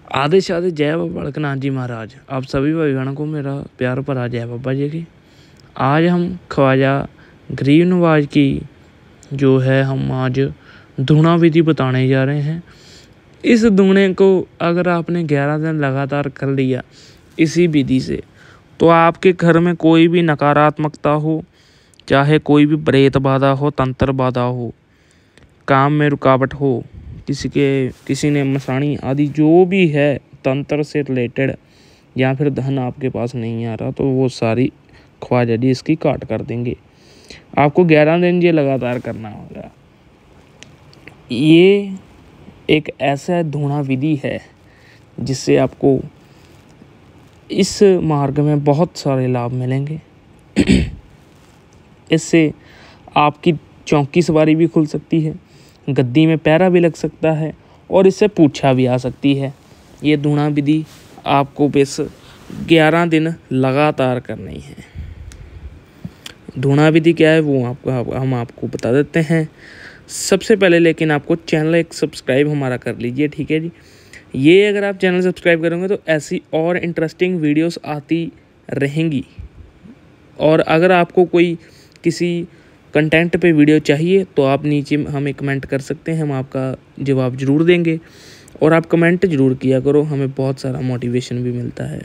आधे से आधे जय बाबा बालकनाथ जी महाराज। आप सभी भाई बहनों को मेरा प्यार भरा जय बाबा जी की। आज हम ख्वाजा गरीब नवाज की जो है हम आज धुना विधि बताने जा रहे हैं। इस धुने को अगर आपने 11 दिन लगातार कर लिया इसी विधि से, तो आपके घर में कोई भी नकारात्मकता हो, चाहे कोई भी प्रेत बाधा हो, तंत्र बाधा हो, काम में रुकावट हो, किसी ने मसाणी आदि जो भी है तंत्र से रिलेटेड, या फिर धन आपके पास नहीं आ रहा, तो वो सारी ख्वाजा जी इसकी काट कर देंगे। आपको 11 दिन ये लगातार करना होगा। ये एक ऐसा धुना विधि है जिससे आपको इस मार्ग में बहुत सारे लाभ मिलेंगे। इससे आपकी चौकी सवारी भी खुल सकती है, गद्दी में पैरा भी लग सकता है और इससे पूछा भी आ सकती है। ये धुना विधि आपको बस 11 दिन लगातार करनी है। धुना विधि क्या है वो हम आपको बता देते हैं। सबसे पहले लेकिन आपको चैनल एक सब्सक्राइब हमारा कर लीजिए, ठीक है जी। ये अगर आप चैनल सब्सक्राइब करेंगे तो ऐसी और इंटरेस्टिंग वीडियोस आती रहेंगी। और अगर आपको कोई किसी कंटेंट पे वीडियो चाहिए तो आप नीचे हमें कमेंट कर सकते हैं, हम आपका जवाब ज़रूर देंगे। और आप कमेंट ज़रूर किया करो, हमें बहुत सारा मोटिवेशन भी मिलता है,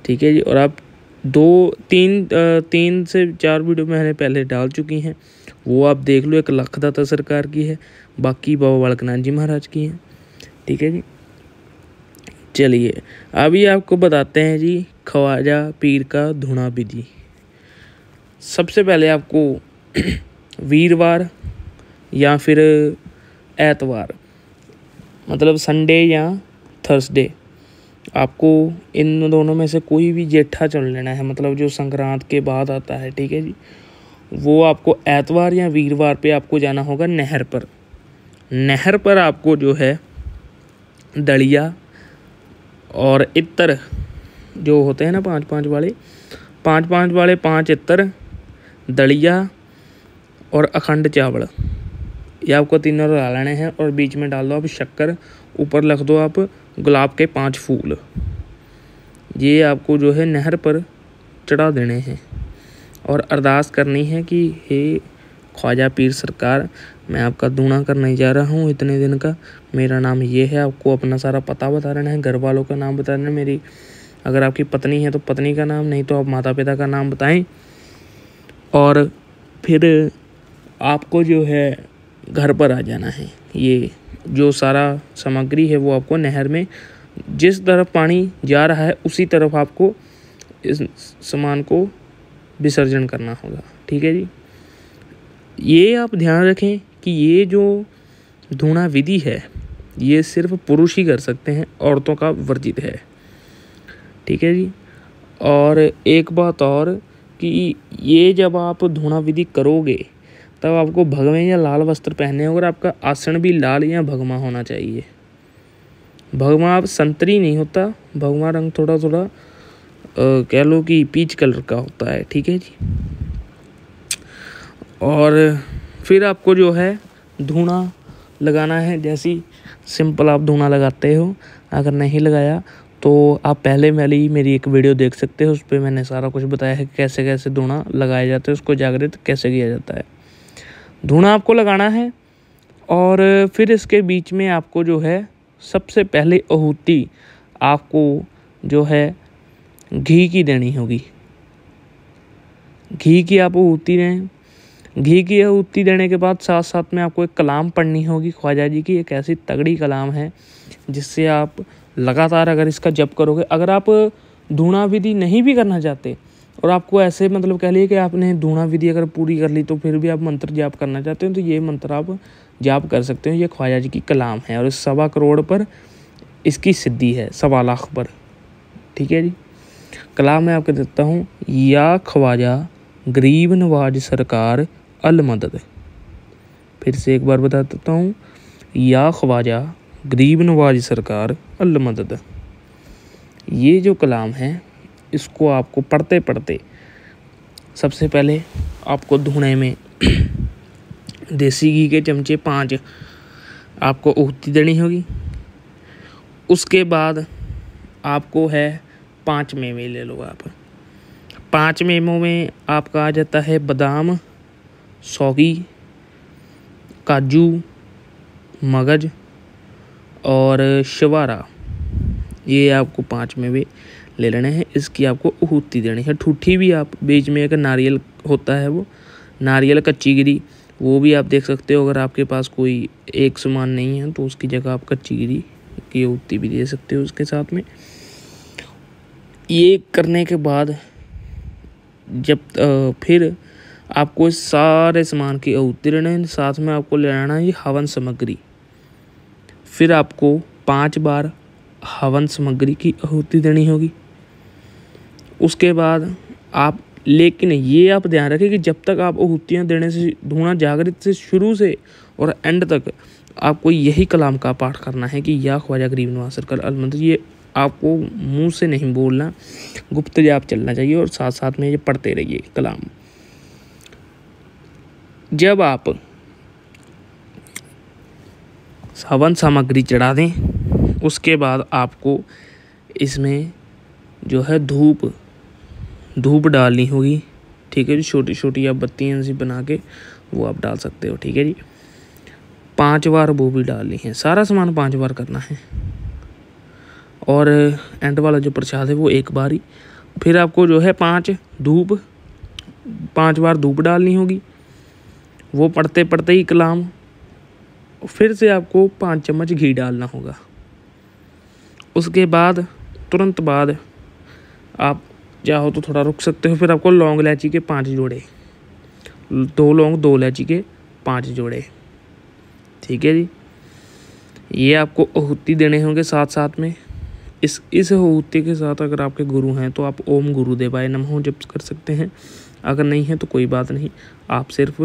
ठीक है जी। और आप 3 से 4 वीडियो मैंने पहले डाल चुकी हैं, वो आप देख लो। एक लखदाता सरकार की है, बाकी बाबा बालकनाथ जी महाराज की हैं, ठीक है जी। चलिए अभी आपको बताते हैं जी ख्वाजा पीर का धुना विधि। सबसे पहले आपको वीरवार या फिर एतवार, मतलब संडे या थर्सडे, आपको इन दोनों में से कोई भी जेठा चुन लेना है, मतलब जो संक्रांत के बाद आता है, ठीक है जी। वो आपको एतवार या वीरवार पे आपको जाना होगा नहर पर। नहर पर आपको जो है दलिया और इत्र जो होते हैं ना 5-5 वाले 5 इत्र, दलिया और अखंड चावल, ये आपको तीनों डाल लेने हैं। और बीच में डाल दो आप शक्कर, ऊपर रख दो आप गुलाब के 5 फूल। ये आपको जो है नहर पर चढ़ा देने हैं और अरदास करनी है कि हे ख्वाजा पीर सरकार, मैं आपका धुना करने जा रहा हूँ इतने दिन का, मेरा नाम ये है। आपको अपना सारा पता बता देना है, घर वालों का नाम बता देना। मेरी अगर आपकी पत्नी है तो पत्नी का नाम, नहीं तो आप माता पिता का नाम बताएं। और फिर आपको जो है घर पर आ जाना है। ये जो सारा सामग्री है वो आपको नहर में जिस तरफ पानी जा रहा है उसी तरफ आपको इस सामान को विसर्जन करना होगा, ठीक है जी। ये आप ध्यान रखें कि ये जो धुना विधि है ये सिर्फ पुरुष ही कर सकते हैं, औरतों का वर्जित है, ठीक है जी। और एक बात और कि ये जब आप धुना विधि करोगे तब आपको भगवे या लाल वस्त्र पहनने होगा और आपका आसन भी लाल या भगवा होना चाहिए। भगवा आप संतरी नहीं होता, भगवा रंग थोड़ा थोड़ा कह लो कि पीच कलर का होता है, ठीक है जी। और फिर आपको जो है धुना लगाना है। जैसी सिंपल आप धुना लगाते हो, अगर नहीं लगाया तो आप पहले वाली मेरी एक वीडियो देख सकते हो, उस पर मैंने सारा कुछ बताया है कैसे कैसे धुना लगाया जाता है, उसको जागृत कैसे किया जाता है। धुना आपको लगाना है और फिर इसके बीच में आपको जो है सबसे पहले आहुति आपको जो है घी की देनी होगी। घी की आप आहुति दें। घी की आहुति देने के बाद साथ साथ में आपको एक कलाम पढ़नी होगी ख्वाजा जी की। एक ऐसी तगड़ी कलाम है जिससे आप लगातार अगर इसका जप करोगे, अगर आप धुना विधि नहीं भी करना चाहते और आपको ऐसे मतलब कह लिए कि आपने धुना विधि अगर पूरी कर ली तो फिर भी आप मंत्र जाप करना चाहते हो तो ये मंत्र आप जाप कर सकते हो। ये ख्वाजा जी की कलाम है और 1.25 करोड़ पर इसकी सिद्धि है, 1.25 लाख पर, ठीक है जी। कलाम मैं आपको देता हूँ। या ख्वाजा गरीब नवाज सरकार अल मदद। फिर से एक बार बता देता हूँ। या ख्वाजा गरीब नवाज सरकार अल मदद। ये जो कलाम है इसको आपको पढ़ते पढ़ते सबसे पहले आपको धुने में देसी घी के चमचे 5 आपको आहुति देनी होगी। उसके बाद आपको है 5 मेवे ले लो आप। 5 मेवों में आपका आ जाता है बादाम, सौगी, काजू, मगज और शवारा। ये आपको 5 मेवे ले लेने हैं। इसकी आपको आहूति देनी है। ठूठी भी आप बीच में एक नारियल होता है, वो नारियल कच्ची गिरी, वो भी आप देख सकते हो। अगर आपके पास कोई एक सामान नहीं है तो उसकी जगह आप कच्ची गिरी की आहूति भी दे सकते हो उसके साथ में। ये करने के बाद जब फिर आपको इस सारे सामान की आहूति लेना है। साथ में आपको ले लेना है ये हवन सामग्री। फिर आपको 5 बार हवन सामग्री की आहूति देनी होगी। उसके बाद आप, लेकिन ये आप ध्यान रखें कि जब तक आप आहूतियाँ देने से धूना जागृत से शुरू से और एंड तक आपको यही कलाम का पाठ करना है कि या ख्वाजा गरीब नवाज सरकार अलमंद। ये आपको मुंह से नहीं बोलना, गुप्त जाप चलना चाहिए और साथ साथ में ये पढ़ते रहिए कलाम। जब आप हवन सामग्री चढ़ा दें उसके बाद आपको इसमें जो है धूप डालनी होगी। ठीक है जी, छोटी छोटी आप बत्तियाँ सी बना के वो आप डाल सकते हो। ठीक है जी, 5 बार वो भी डालनी है। सारा सामान 5 बार करना है और एंड वाला जो प्रसाद है वो 1 बार ही। फिर आपको जो है 5 बार धूप डालनी होगी। वो पढ़ते पढ़ते ही कलाम फिर से आपको 5 चम्मच घी डालना होगा। उसके बाद तुरंत बाद आप चाहो तो थोड़ा रुक सकते हो। फिर आपको लौंग इलायची के 5 जोड़े, 2 लौंग 2 इलायची के 5 जोड़े। ठीक है जी, ये आपको आहूति देने होंगे साथ साथ में। इस आहूति के साथ अगर आपके गुरु हैं तो आप ओम गुरुदेवाय नमः जप कर सकते हैं। अगर नहीं है तो कोई बात नहीं, आप सिर्फ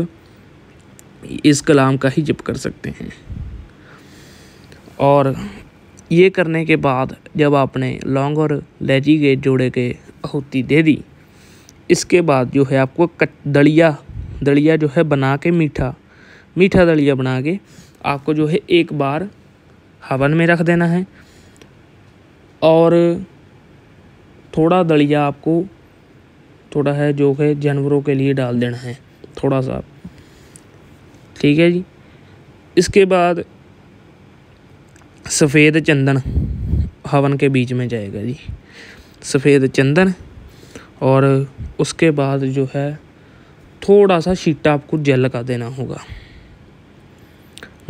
इस कलाम का ही जप कर सकते हैं। और ये करने के बाद जब आपने लौंग और इलायची के जोड़े के आहूति दे दी, इसके बाद जो है आपको दलिया जो है बना के मीठा दलिया बना के आपको जो है 1 बार हवन में रख देना है। और थोड़ा दलिया आपको थोड़ा है जो है जानवरों के लिए डाल देना है, थोड़ा सा। ठीक है जी, इसके बाद सफ़ेद चंदन हवन के बीच में जाएगा जी, सफ़ेद चंदन। और उसके बाद जो है थोड़ा सा छींटा आपको जल का देना होगा।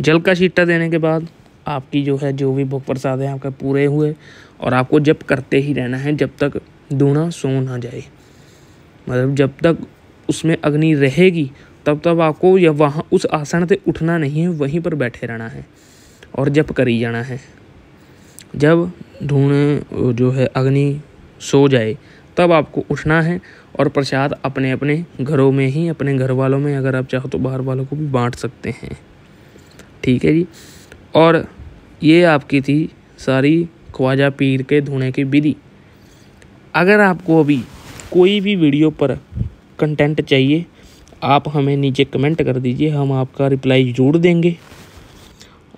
जल का छींटा देने के बाद आपकी जो है जो भी भोग प्रसाद है आपका पूरे हुए। और आपको जप करते ही रहना है जब तक धूना सो ना जाए। मतलब जब तक उसमें अग्नि रहेगी तब तक आपको या वहाँ उस आसन से उठना नहीं है, वहीं पर बैठे रहना है और जप करी जाना है। जब धूने जो है अग्नि सो जाए तब आपको उठना है और प्रसाद अपने अपने घरों में ही, अपने घर वालों में, अगर आप चाहो तो बाहर वालों को भी बांट सकते हैं। ठीक है जी, और ये आपकी थी सारी ख्वाजा पीर के धूने की विधि। अगर आपको अभी कोई भी वीडियो पर कंटेंट चाहिए आप हमें नीचे कमेंट कर दीजिए, हम आपका रिप्लाई ज़रूर देंगे।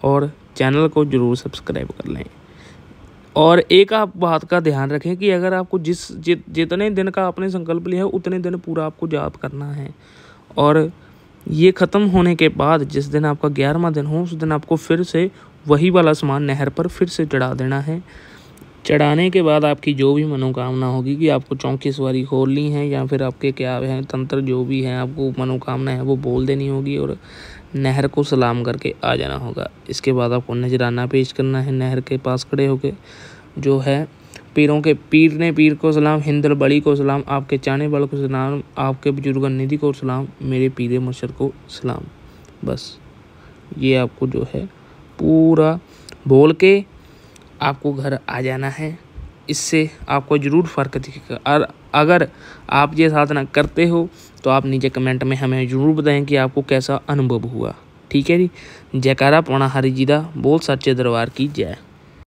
और चैनल को ज़रूर सब्सक्राइब कर लें। और एक आप बात का ध्यान रखें कि अगर आपको जितने दिन का आपने संकल्प लिया है उतने दिन पूरा आपको जाप करना है। और ये ख़त्म होने के बाद जिस दिन आपका 11वां दिन हो उस दिन आपको फिर से वही वाला सामान नहर पर फिर से चढ़ा देना है। चढ़ाने के बाद आपकी जो भी मनोकामना होगी कि आपको चौकी सवारी खोलनी है या फिर आपके क्या है तंत्र जो भी हैं आपको मनोकामना है वो बोल देनी होगी और नहर को सलाम करके आ जाना होगा। इसके बाद आपको नजराना पेश करना है नहर के पास खड़े होके, जो है पीर ने पीर को सलाम, हिंदल बड़ी को सलाम, आपके चाहने वालों को सलाम, आपके बुजुर्ग निधि को सलाम, मेरे पीर मुर्शद को सलाम। बस ये आपको जो है पूरा बोल के आपको घर आ जाना है। इससे आपको ज़रूर फ़र्क दिखेगा। और अगर आप ये साधना करते हो तो आप नीचे कमेंट में हमें ज़रूर बताएं कि आपको कैसा अनुभव हुआ। ठीक है जी, जयकारा पौना हरि जी दा, बोल सच्चे दरबार की जय।